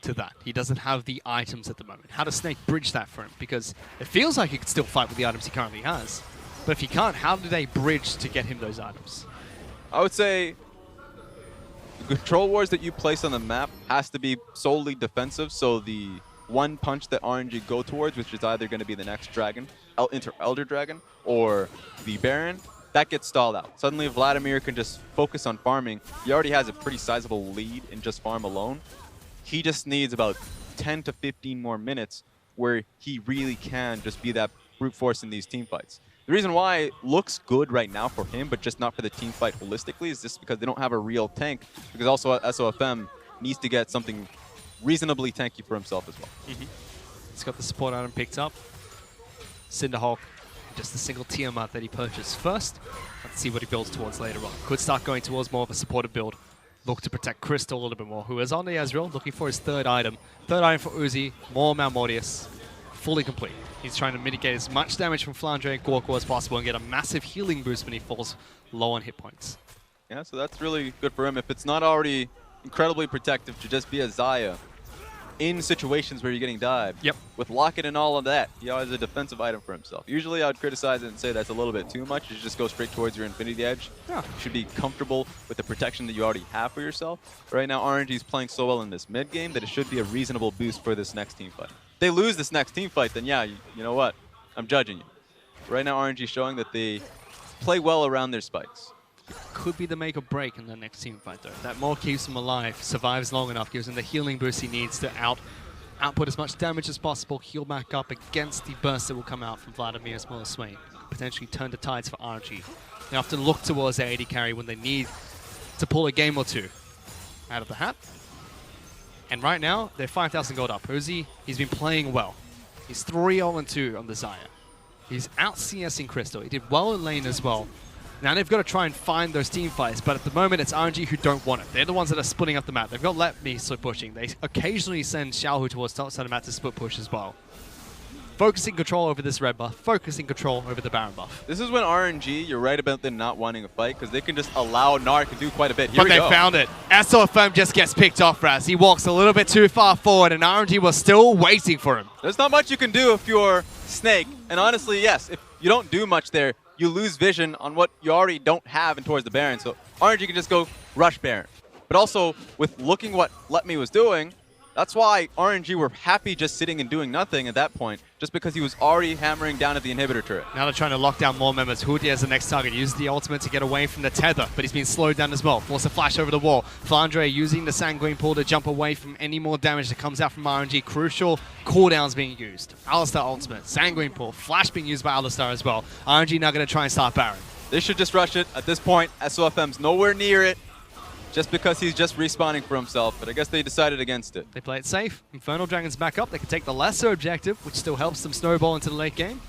to that? He doesn't have the items at the moment. How does Snake bridge that for him? Because it feels like he could still fight with the items he currently has. But if he can't, how do they bridge to get him those items? I would say the control wars that you place on the map has to be solely defensive, so the one punch that RNG go towards, which is either going to be the next dragon, Elder Dragon, or the Baron, that gets stalled out. Suddenly Vladimir can just focus on farming. He already has a pretty sizable lead in just farm alone. He just needs about 10 to 15 more minutes where he really can just be that brute force in these team fights. The reason why it looks good right now for him, but just not for the team fight holistically, is just because they don't have a real tank, because also SOFM needs to get something reasonably tanky for himself as well. He's got the support item picked up. Cinderhawk, just a single Tiamat that he purchased first. Let's see what he builds towards later on. Could start going towards more of a supportive build. Look to protect Crystal a little bit more, who is on the Ezreal, looking for his 3rd item. 3rd item for Uzi, more Malmortius, fully complete. He's trying to mitigate as much damage from FLICKR and Gorkwa as possible and get a massive healing boost when he falls low on hit points. Yeah, so that's really good for him. If it's not already incredibly protective to just be a Xayah in situations where you're getting dived, with Locket and all of that, he always has a defensive item for himself. Usually I would criticize it and say that's a little bit too much. You just go straight towards your Infinity Edge. You should be comfortable with the protection that you already have for yourself. Right now RNG is playing so well in this mid game that it should be a reasonable boost for this next team fight. If they lose this next team fight, then yeah, you know what? I'm judging you. Right now RNG is showing that they play well around their spikes. Could be the make or break in the next team fight though. That more keeps him alive, survives long enough, gives him the healing boost he needs to output as much damage as possible, heal back up against the burst that will come out from Vladimir as well as Swain. Potentially turn the tides for RNG. They often look towards their AD carry when they need to pull a game or 2 out of the hat. And right now, they're 5,000 gold up. Uzi, he's been playing well. He's 3-0-2 on the Xayah. He's out CSing Crystal. He did well in lane as well. Now they've got to try and find those team fights, but at the moment it's RNG who don't want it. They're the ones that are splitting up the map. They've got Let Me split pushing. They occasionally send Xiaohu towards top side of the map to split push as well. Focusing control over this red buff, focusing control over the Baron buff. This is when RNG, you're right about them not wanting a fight, because they can just allow Narc to do quite a bit. Here but they found it. SOFM just gets picked off, Raz. He walks a little bit too far forward, and RNG was still waiting for him. There's not much you can do if you're Snake. And honestly, yes, if you don't do much there, you lose vision on what you already don't have and towards the Baron. So RNG can just go rush Baron. But also, with looking what Let Me was doing, that's why RNG were happy just sitting and doing nothing at that point, just because he was already hammering down at the inhibitor turret. Now they're trying to lock down more members. Hoodie as the next target. Uses the ultimate to get away from the tether, but he's been slowed down as well. Force a flash over the wall. FLICKR using the Sanguine Pool to jump away from any more damage that comes out from RNG. Crucial cooldowns being used. Alistar ultimate, Sanguine Pool, flash being used by Alistar as well. RNG now going to try and start Baron. They should just rush it. At this point, SOFM's nowhere near it, just because he's just respawning for himself, but I guess they decided against it. They play it safe. Infernal Dragon's back up. They can take the lesser objective, which still helps them snowball into the late game,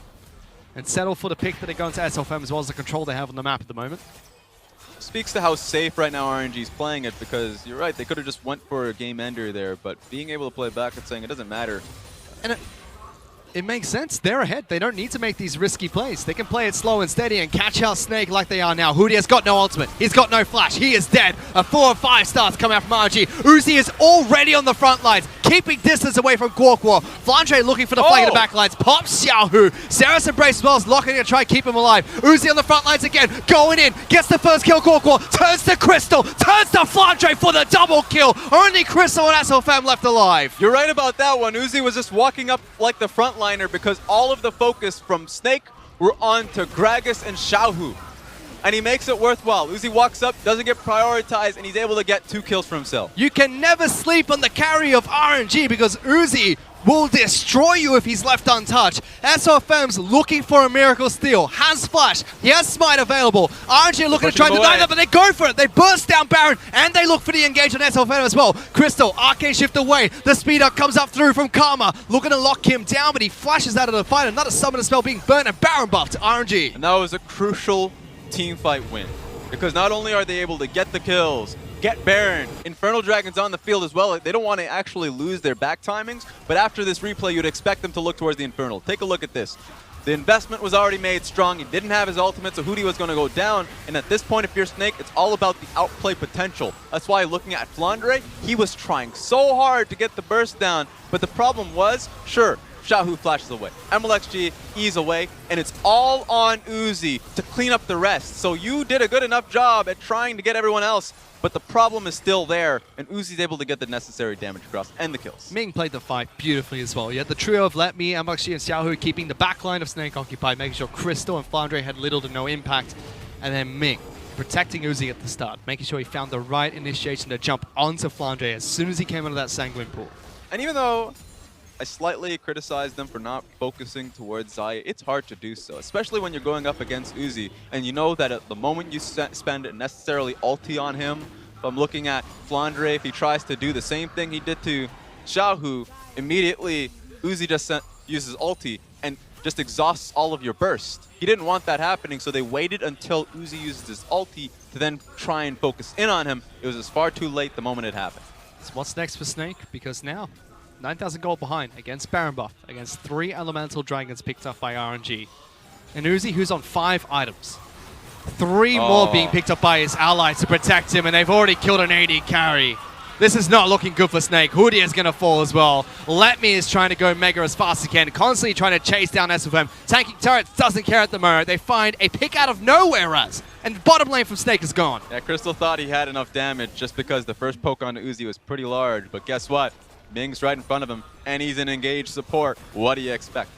and settle for the pick that they go into SOFM as well as the control they have on the map at the moment. Speaks to how safe right now RNG's playing it, because you're right, they could have just went for a game ender there, but being able to play back and saying it doesn't matter. And it makes sense. They're ahead. They don't need to make these risky plays. They can play it slow and steady and catch out Snake like they are now. Hoodie has got no ultimate. He's got no flash. He is dead. A 4 or 5 stars coming out from RNG. Uzi is already on the front lines, keeping distance away from Gorkwar. FLICKR looking for the flank in the back lines. Pops Xiaohu. Sarah's Embrace as well as locking to try and keep him alive. Uzi on the front lines again. Going in. Gets the first kill. Gorkwar turns to Crystal. Turns to FLICKR for the double kill. Only Crystal and SOFM left alive. You're right about that one. Uzi was just walking up like the frontliner because all of the focus from Snake were on to Gragas and Xiaohu. And he makes it worthwhile. Uzi walks up, doesn't get prioritized, and he's able to get 2 kills for himself. You can never sleep on the carry of RNG because Uzi will destroy you if he's left untouched. SOFM's looking for a miracle steal. Has flash. He has smite available. RNG looking to try and deny that, but they go for it. They burst down Baron, and they look for the engage on SOFM as well. Crystal, arcane shift away. The speed up comes up through from Karma. Looking to lock him down, but he flashes out of the fight. Another summoner spell being burnt, and Baron buff to RNG. And that was a crucial team fight win, because not only are they able to get the kills, get Baron, Infernal Dragon's on the field as well. They don't want to actually lose their back timings, but after this replay, you'd expect them to look towards the Infernal. Take a look at this. The investment was already made strong. He didn't have his ultimate, so Hoodie was going to go down. And at this point, if you're Snake, it's all about the outplay potential. That's why looking at FLICKR, he was trying so hard to get the burst down, but the problem was, sure, Xiaohu flashes away. MLXG ease away, and it's all on Uzi to clean up the rest. So you did a good enough job at trying to get everyone else, but the problem is still there, and Uzi's able to get the necessary damage across and the kills. Ming played the fight beautifully as well. You had the trio of Let Me, MLXG, and Xiaohu keeping the backline of Snake occupied, making sure Crystal and FLICKR had little to no impact, and then Ming protecting Uzi at the start, making sure he found the right initiation to jump onto FLICKR as soon as he came out of that Sanguine Pool. And even though I slightly criticized them for not focusing towards Xayah, it's hard to do so, especially when you're going up against Uzi, and you know that at the moment you spend necessarily ulti on him. If I'm looking at FLICKR, if he tries to do the same thing he did to Xiaohu, immediately Uzi just uses ulti and just exhausts all of your burst. He didn't want that happening, so they waited until Uzi uses his ulti to then try and focus in on him. It was just far too late the moment it happened. So what's next for Snake? Because now 9,000 gold behind against Baron buff, against 3 elemental dragons picked up by RNG. And Uzi, who's on 5 items. 3 more being picked up by his allies to protect him, and they've already killed an AD carry. This is not looking good for Snake. Hoodie is going to fall as well. Let Me is trying to go mega as fast as he can, constantly trying to chase down SOFM. Tanking turrets doesn't care at the moment. They find a pick out of nowhere and bottom lane from Snake is gone. Yeah, Crystal thought he had enough damage just because the first poke on Uzi was pretty large, but guess what? Ming's right in front of him, and he's an engaged support. What do you expect?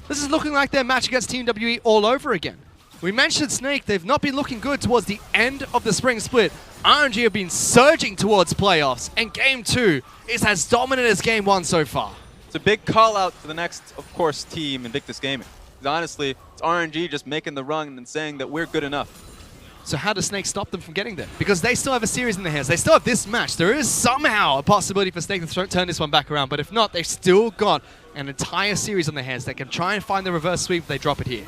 This is looking like their match against Team WE all over again. We mentioned Snake, they've not been looking good towards the end of the spring split. RNG have been surging towards playoffs, and Game 2 is as dominant as Game 1 so far. It's a big call out for the next, of course, team, Invictus Gaming. Because honestly, it's RNG just making the run and saying that we're good enough. So how does Snake stop them from getting there? Because they still have a series in their hands. They still have this match. There is somehow a possibility for Snake to turn this one back around. But if not, they've still got an entire series on their hands. They can try and find the reverse sweep if they drop it here.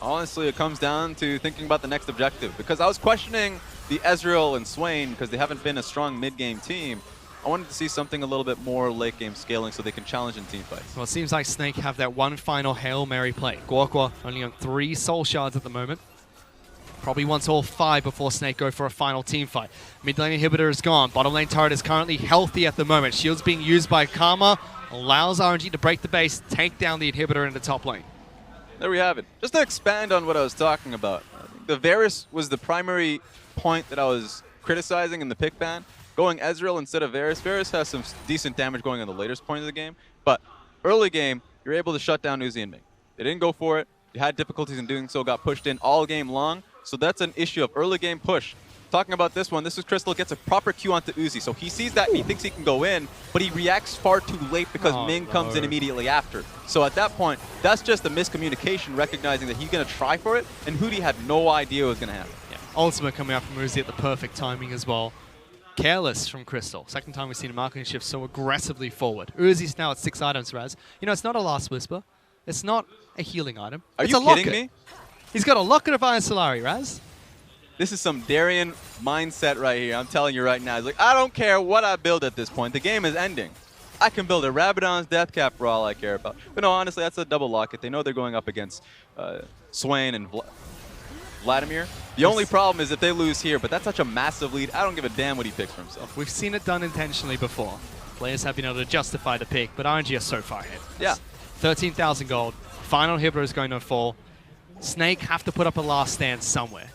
Honestly, it comes down to thinking about the next objective. Because I was questioning the Ezreal and Swain because they haven't been a strong mid-game team. I wanted to see something a little bit more late-game scaling so they can challenge in teamfights. Well, it seems like Snake have that one final Hail Mary play. Gorkwar only on 3 soul shards at the moment. Probably wants all 5 before Snake go for a final team fight. Mid lane inhibitor is gone. Bottom lane turret is currently healthy at the moment. Shield's being used by Karma. Allows RNG to break the base, take down the inhibitor in the top lane. there we have it. Just to expand on what I was talking about, I think the Varus was the primary point that I was criticizing in the pick ban. Going Ezreal instead of Varus. Varus has some decent damage going on the latest point of the game, but early game, you're able to shut down Uzi and Ming. They didn't go for it. You had difficulties in doing so, got pushed in all game long, so that's an issue of early game push. Talking about this one, this is Crystal gets a proper Q onto Uzi, so he sees that and he thinks he can go in, but he reacts far too late because Ming comes in immediately after. So at that point, that's just a miscommunication, recognizing that he's going to try for it, and Hootie had no idea what was going to happen. Yeah. Ultimate coming out from Uzi at the perfect timing as well. Careless from Crystal. Second time we've seen a marketing shift so aggressively forward. Uzi's now at 6 items, Raz. You know, it's not a Last Whisper. It's not a healing item. Are it's you a kidding locket. me? He's got a locket of Iron Solari, Raz. This is some Darien mindset right here. I'm telling you right now. He's like, I don't care what I build at this point. The game is ending. I can build a Rabadon's Death Cap for all I care about. But no, honestly, that's a double locket. They know they're going up against Swain and Vladimir. The only problem is if they lose here, but that's such a massive lead. I don't give a damn what he picks for himself. We've seen it done intentionally before. Players have been able to justify the pick, but RNG are so far ahead. Yeah. 13,000 gold. Final Hibro is going to fall. Snake have to put up a last stand somewhere.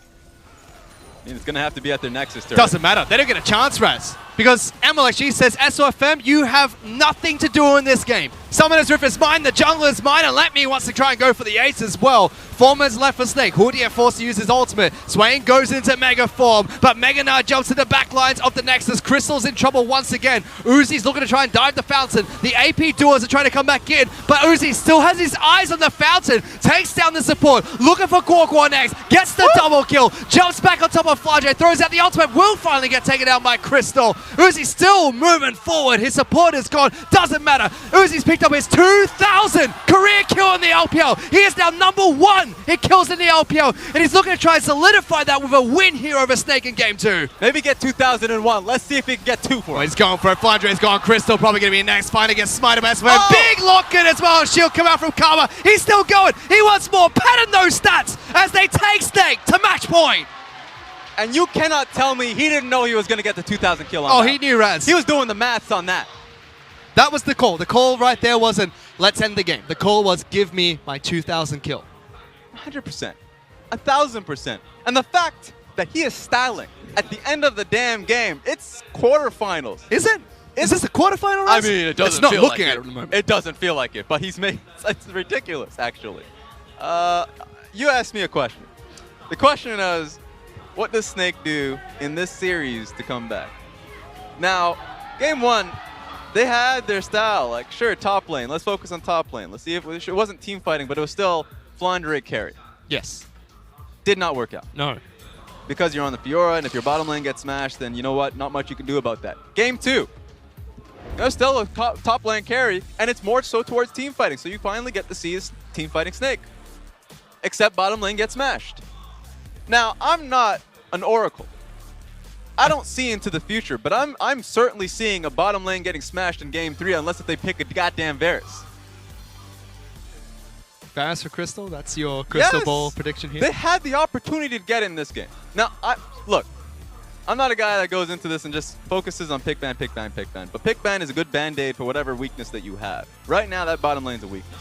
I mean, it's going to have to be at their Nexus turret. Doesn't matter. They don't get a chance, Raz. Because MLXG says, SOFM, you have nothing to do in this game. Summoner's Rift is mine, the jungler is mine, and Let Me wants to try and go for the ace as well. Foreman's left for Snake. Hootie forced to use his ultimate. Swain goes into Mega Form, but Mega now jumps to the back lines of the Nexus. Crystal's in trouble once again. Uzi's looking to try and dive the fountain. The AP duos are trying to come back in, but Uzi still has his eyes on the fountain. Takes down the support, looking for Gorgor next. Gets the double kill, jumps back on top of FLICKR, throws out the ultimate, will finally get taken down by Crystal. Uzi's still moving forward. His support is gone. Doesn't matter. Uzi's picked up his 2,000 career kill in the LPL. He is now #1 in kills in the LPL, and he's looking to try and solidify that with a win here over Snake in Game 2. Maybe get 2001. Let's see if he can get 2 for Well, it. he's going for it. Flandre's gone. Crystal probably going to be next. Finally gets Smite by SOFM. Big lock-in as well. Shield come out from Karma. He's still going. He wants more. Pattern those stats as they take Snake to match point. And you cannot tell me he didn't know he was going to get the 2,000 kill on that. He knew, Raz. He was doing the maths on that. That was the call. The call right there wasn't, let's end the game. The call was, give me my 2,000 kill. 100%. 1,000%. And the fact that he is styling at the end of the damn game, it's quarterfinals. Is it? Is this a quarterfinal, I Raz? mean, it doesn't it's not feel looking like at it at the moment. It doesn't feel like it, but he's made it's ridiculous, actually. You asked me a question. The question is, what does Snake do in this series to come back? Now, game 1, they had their style. Like, sure, top lane. Let's focus on top lane. Let's see if it wasn't team fighting, but it was still Flandre carry. Yes. Did not work out. No. Because you're on the Fiora, and if your bottom lane gets smashed, then you know what? Not much you can do about that. Game 2. There's still a top lane carry, and it's more so towards team fighting. So you finally get to see his team fighting Snake. Except bottom lane gets smashed. Now, I'm not an oracle. I don't see into the future, but I'm certainly seeing a bottom lane getting smashed in Game 3 unless if they pick a goddamn Varus. Varus for Crystal? That's your crystal ball prediction here? They had the opportunity to get in this game. Now, look, I'm not a guy that goes into this and just focuses on pick ban, pick ban, pick ban. But pick ban is a good band-aid for whatever weakness that you have. Right now, that bottom lane's a weakness.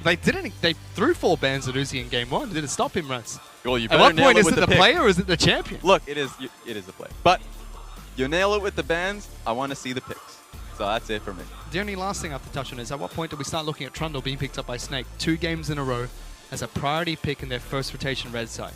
They threw 4 bans at Uzi in Game 1. Did it stop him, Rats? Well, you At what point is it the player or is it the champion? Look, it is the play. But you nail it with the bans, I want to see the picks. So that's it for me. The only last thing I have to touch on is, at what point do we start looking at Trundle being picked up by Snake 2 games in a row as a priority pick in their first rotation red side?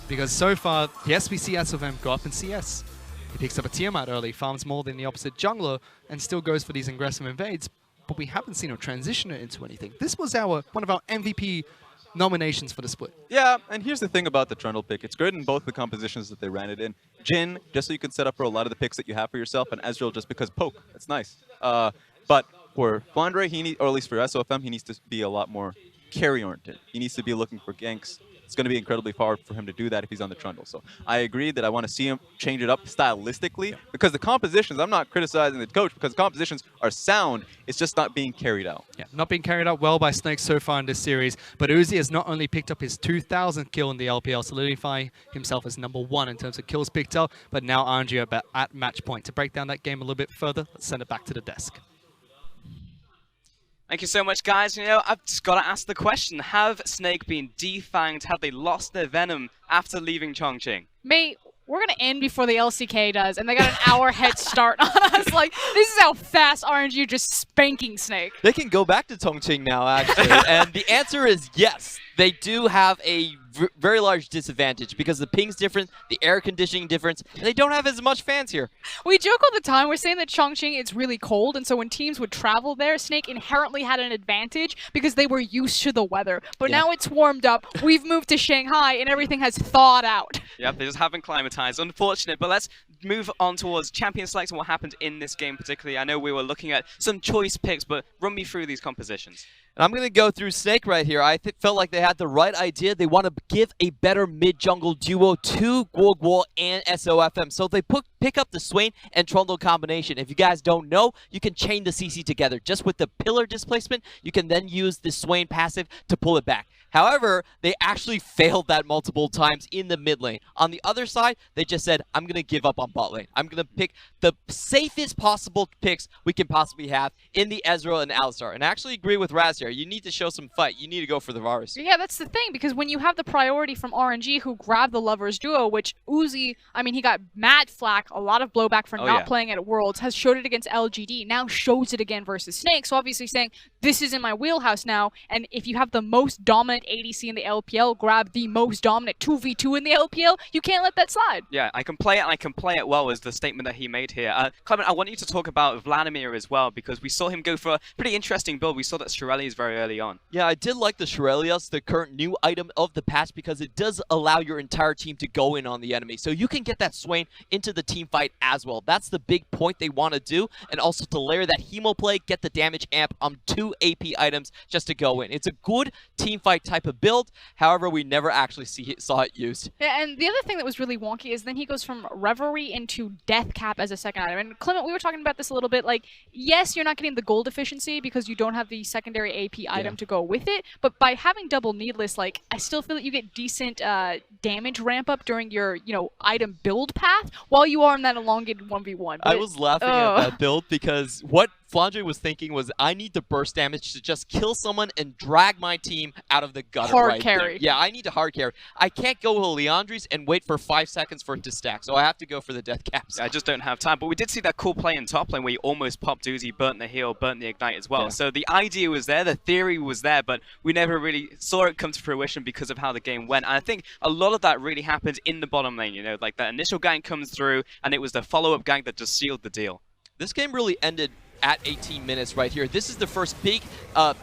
Because so far, yes, we see SOFM go up in CS. He picks up a Tiamat early, farms more than the opposite jungler, and still goes for these aggressive invades, but we haven't seen him transition it into anything. This was one of our MVP nominations for the split. Yeah, and here's the thing about the Trundle pick. It's good in both the compositions that they ran it in. Jhin, just so you can set up for a lot of the picks that you have for yourself, and Ezreal just because poke. That's nice. But for Flandre, or at least for SOFM, he needs to be a lot more carry-oriented. He needs to be looking for ganks. It's going to be incredibly hard for him to do that if he's on the Trundle. So I agree that I want to see him change it up stylistically because the compositions, I'm not criticizing the coach because the compositions are sound. It's just not being carried out. Yeah, not being carried out well by Snake so far in this series. But Uzi has not only picked up his 2,000th kill in the LPL, solidifying himself as #1 in terms of kills picked up, but now RNG are at match point. To break down that game a little bit further, let's send it back to the desk. Thank you so much, guys. You know, I've just got to ask the question. Have Snake been defanged? Have they lost their venom after leaving Chongqing? Mate, we're going to end before the LCK does, and they got an hour head start on us. Like, this is how fast RNG are just spanking Snake. They can go back to Chongqing now, actually. And the answer is yes. They do have a very large disadvantage because the ping's different, the air conditioning difference, and they don't have as much fans here. We joke all the time. We're saying that Chongqing, it's really cold, and so when teams would travel there, Snake inherently had an advantage because they were used to the weather. But now it's warmed up. We've moved to Shanghai, and everything has thawed out. Yep, they just haven't climatized. Unfortunate, but let's move on towards Champion Select and what happened in this game particularly. I know we were looking at some choice picks, but run me through these compositions. And I'm going to go through Snake right here. I felt like they had the right idea. They want to give a better mid-jungle duo to Guoguo and SOFM. So they pick up the Swain and Trundle combination. If you guys don't know, you can chain the CC together. Just with the pillar displacement, you can then use the Swain passive to pull it back. However, they actually failed that multiple times in the mid lane. On the other side, they just said, I'm going to give up on bot lane. I'm going to pick the safest possible picks we can possibly have in the Ezreal and Alistar. And I actually agree with Raz here. You need to show some fight. You need to go for the Varus. Yeah, that's the thing, because when you have the priority from RNG who grabbed the Lovers duo, which Uzi, I mean, he got mad flack, a lot of blowback for not playing at Worlds, has showed it against LGD, now shows it again versus Snake. So obviously saying, this is in my wheelhouse now, and if you have the most dominant ADC in the LPL, grab the most dominant 2v2 in the LPL, you can't let that slide. Yeah, I can play it and I can play it well is the statement that he made here. Clement, I want you to talk about Vladimir as well, because we saw him go for a pretty interesting build. We saw that Shirelles very early on. Yeah, I did like the Shirelles, the current new item of the patch, because it does allow your entire team to go in on the enemy. So you can get that Swain into the team fight as well. That's the big point they want to do, and also to layer that Hemo play, get the damage amp on 2 AP items just to go in. It's a good team fight type of build. However, we never actually saw it used. Yeah, and the other thing that was really wonky is then he goes from Reverie into Death Cap as a second item. And Clement, we were talking about this a little bit. Like, yes, you're not getting the gold efficiency because you don't have the secondary AP item to go with it. But by having double Needless, like, I still feel that you get decent damage ramp up during your, item build path while you are in that elongated 1v1. But I was laughing at that build because what Flandre was thinking was, I need to burst damage to just kill someone and drag my team out of the gutter hard carry. There. Yeah, I need to hard carry. I can't go with Leandri's and wait for 5 seconds for it to stack, so I have to go for the death caps. I just don't have time. But we did see that cool play in top lane where he almost popped Uzi, burnt the heal, burnt the ignite as well. Yeah. So the idea was there, the theory was there, but we never really saw it come to fruition because of how the game went. And I think a lot of that really happened in the bottom lane, like that initial gank comes through, and it was the follow-up gank that just sealed the deal. This game really ended at 18 minutes right here. This is the first big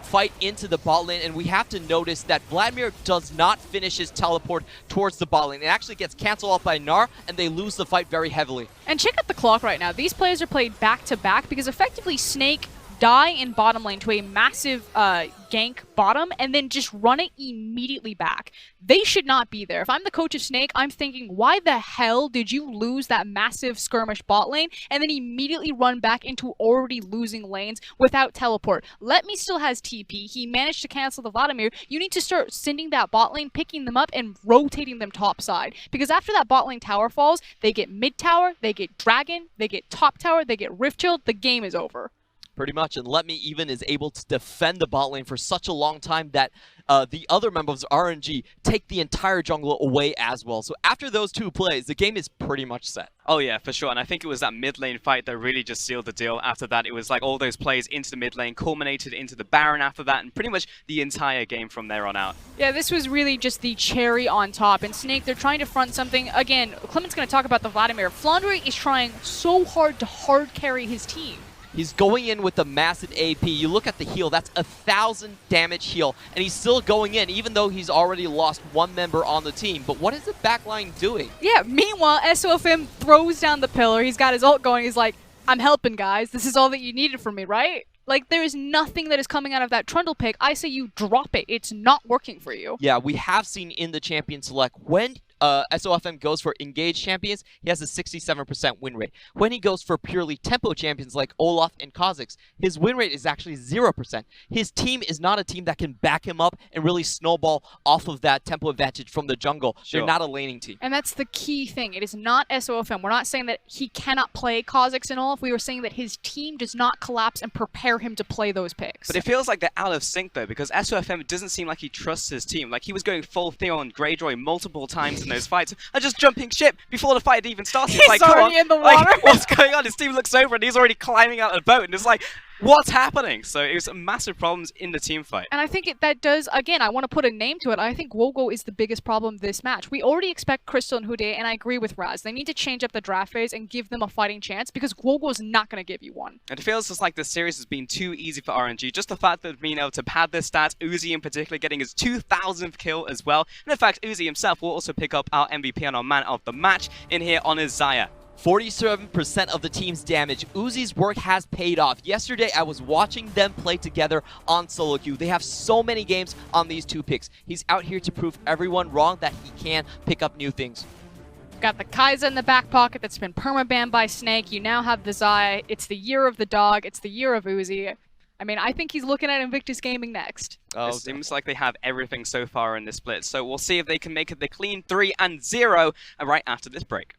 fight into the bot lane, and we have to notice that Vladimir does not finish his teleport towards the bot lane. It actually gets canceled off by Gnar, and they lose the fight very heavily. And check out the clock right now. These players are played back-to-back because effectively Snake die in bottom lane to a massive gank bottom and then just run it immediately back. They should not be there. If I'm the coach of Snake, I'm thinking, why the hell did you lose that massive skirmish bot lane and then immediately run back into already losing lanes without teleport? Let Me still has TP. He managed to cancel the Vladimir. You need to start sending that bot lane, picking them up, and rotating them top side. Because after that bot lane tower falls, they get mid tower, they get dragon, they get top tower, they get rift shield. The game is over. Pretty much, and Let Me even is able to defend the bot lane for such a long time that the other members of RNG take the entire jungle away as well. So after those 2 plays, the game is pretty much set. Oh yeah, for sure. And I think it was that mid lane fight that really just sealed the deal. After that, it was like all those plays into the mid lane, culminated into the Baron after that, and pretty much the entire game from there on out. Yeah, this was really just the cherry on top. And Snake, they're trying to front something. Again, Clement's going to talk about the Vladimir. Flandre is trying so hard to hard carry his team. He's going in with a massive AP. You look at the heal, that's 1,000 damage heal, and he's still going in, even though he's already lost 1 member on the team. But what is the backline doing? Yeah, meanwhile, SOFM throws down the pillar. He's got his ult going. He's like, I'm helping, guys. This is all that you needed from me, right? Like, there is nothing that is coming out of that Trundle pick. I say you drop it. It's not working for you. Yeah, we have seen in the Champion Select, when SOFM goes for engaged champions, he has a 67% win rate. When he goes for purely tempo champions like Olaf and Kha'Zix, his win rate is actually 0%. His team is not a team that can back him up and really snowball off of that tempo advantage from the jungle. Sure. They're not a laning team. And that's the key thing. It is not SOFM. We're not saying that he cannot play Kha'Zix and Olaf. We were saying that his team does not collapse and prepare him to play those picks. But it feels like they're out of sync though, because SOFM doesn't seem like he trusts his team. Like he was going full Theon Greyjoy multiple times in those fights, and just jumping ship before the fight had even started. He's like, already come on, in the like, water. what's going on? His team looks over and he's already climbing out of the boat, and it's like, what's happening? So it was massive problems in the team fight. And I think that does, again, I want to put a name to it. I think Wogo is the biggest problem this match. We already expect Crystal and Hude, and I agree with Raz. They need to change up the draft phase and give them a fighting chance, because Wogo's not going to give you one. And it feels just like the series has been too easy for RNG. Just the fact that they've been able to pad their stats, Uzi in particular getting his 2,000th kill as well. And in fact, Uzi himself will also pick up our MVP and our man of the match in here on his Xayah. 47% of the team's damage. Uzi's work has paid off. Yesterday, I was watching them play together on solo queue. They have so many games on these two picks. He's out here to prove everyone wrong that he can pick up new things. Got the Kai'Sa in the back pocket that's been permabanned by Snake. You now have the Xayah. It's the year of the dog. It's the year of Uzi. I mean, I think he's looking at Invictus Gaming next. It seems like they have everything so far in this split. So we'll see if they can make it the clean 3-0 right after this break.